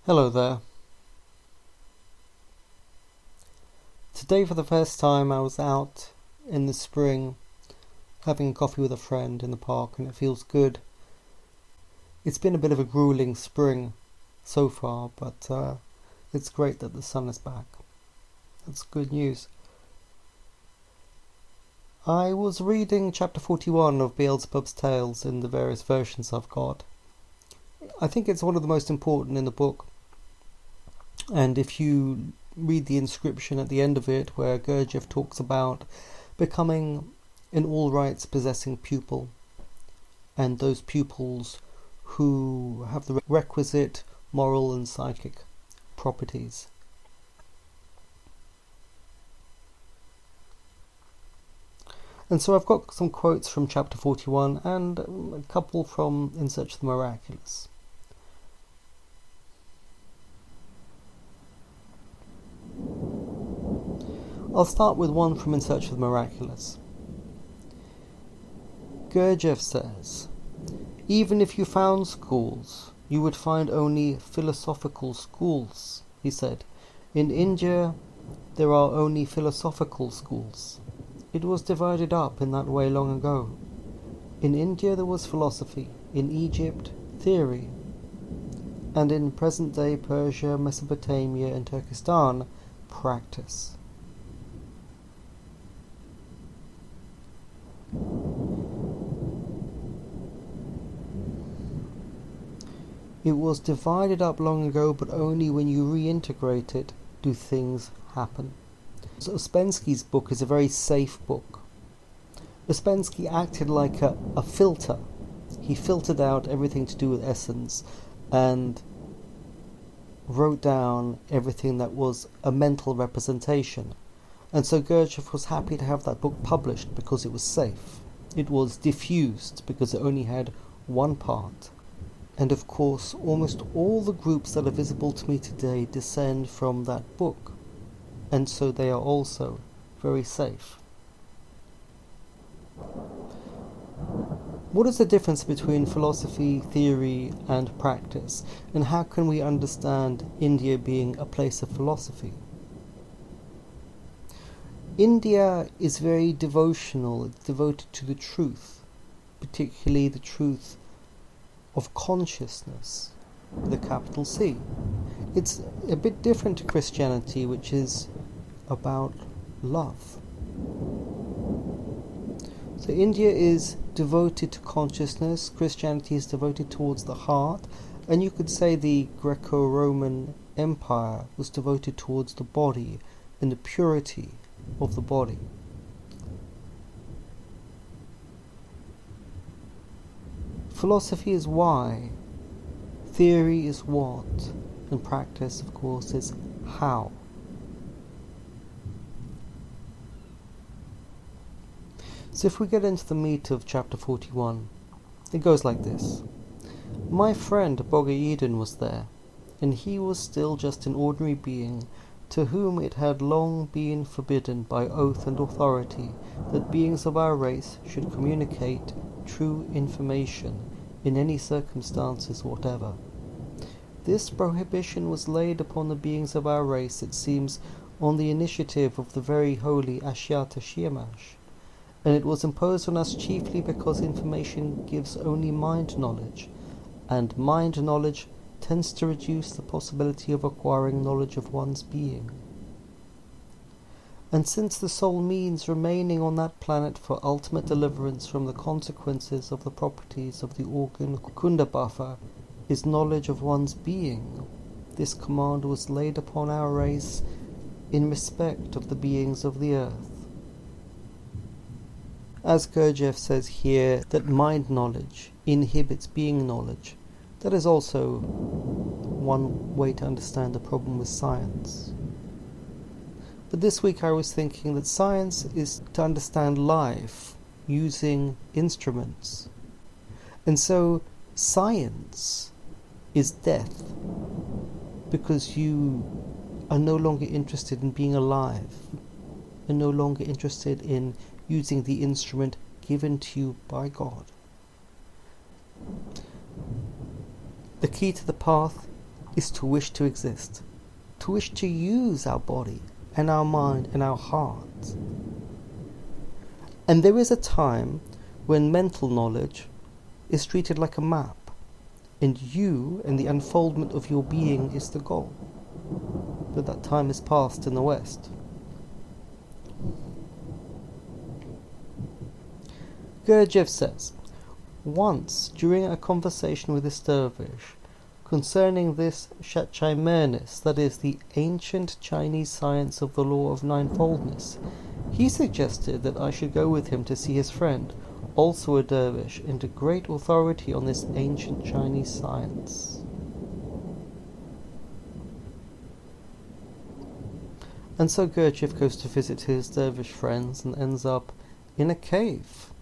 Hello there. Today for the first time I was out in the spring having a coffee with a friend in the park, and it feels good. It's been a bit of a grueling spring so far, but it's great that the sun is back. That's good news. I was reading chapter 41 of Beelzebub's Tales in the various versions I've got. I think it's one of the most important in the book. And if you read the inscription at the end of it, where Gurdjieff talks about becoming an all rights possessing pupil, and those pupils who have the requisite moral and psychic properties. And so I've got some quotes from chapter 41 and a couple from In Search of the Miraculous. I'll start with one from In Search of the Miraculous. Gurdjieff says, "Even if you found schools, you would find only philosophical schools," he said. "In India, there are only philosophical schools. It was divided up in that way long ago. In India there was philosophy, in Egypt, theory, and in present-day Persia, Mesopotamia, and Turkestan, practice." It was divided up long ago, but only when you reintegrate it do things happen. So Ouspensky's book is a very safe book. Ouspensky acted like a filter. He filtered out everything to do with essence and wrote down everything that was a mental representation. And so Gurdjieff was happy to have that book published because it was safe. It was diffused because it only had one part. And of course, almost all the groups that are visible to me today descend from that book. And so they are also very safe. What is the difference between philosophy, theory, and practice? And how can we understand India being a place of philosophy? India is very devotional. It's devoted to the truth, particularly the truth of consciousness, with a capital C. It's a bit different to Christianity, which is about love. So India is devoted to consciousness, Christianity is devoted towards the heart, and you could say the Greco-Roman Empire was devoted towards the body and the purity of the body. Philosophy is why, theory is what, and practice, of course, is how. So if we get into the meat of chapter 41, it goes like this. My friend Bogeyeden was there, and he was still just an ordinary being, to whom it had long been forbidden by oath and authority that beings of our race should communicate true information in any circumstances whatever. This prohibition was laid upon the beings of our race, it seems, on the initiative of the very holy Ashyata Shamash, and it was imposed on us chiefly because information gives only mind knowledge, and mind knowledge tends to reduce the possibility of acquiring knowledge of one's being. And since the sole means remaining on that planet for ultimate deliverance from the consequences of the properties of the organ Kundabhafa is knowledge of one's being, this command was laid upon our race in respect of the beings of the earth. As Gurdjieff says here, that mind knowledge inhibits being knowledge, that is also one way to understand the problem with science. But this week I was thinking that science is to understand life using instruments. And so science is death, because you are no longer interested in being alive, and no longer interested in using the instrument given to you by God. The key to the path is to wish to exist, to wish to use our body and our mind and our heart. And there is a time when mental knowledge is treated like a map, and you and the unfoldment of your being is the goal. But that time is past in the West. Gurdjieff says, once during a conversation with this dervish concerning this Shachimernis, that is, the ancient Chinese science of the law of ninefoldness, he suggested that I should go with him to see his friend, also a dervish, and a great authority on this ancient Chinese science. And so Gurdjieff goes to visit his dervish friends and ends up in a cave.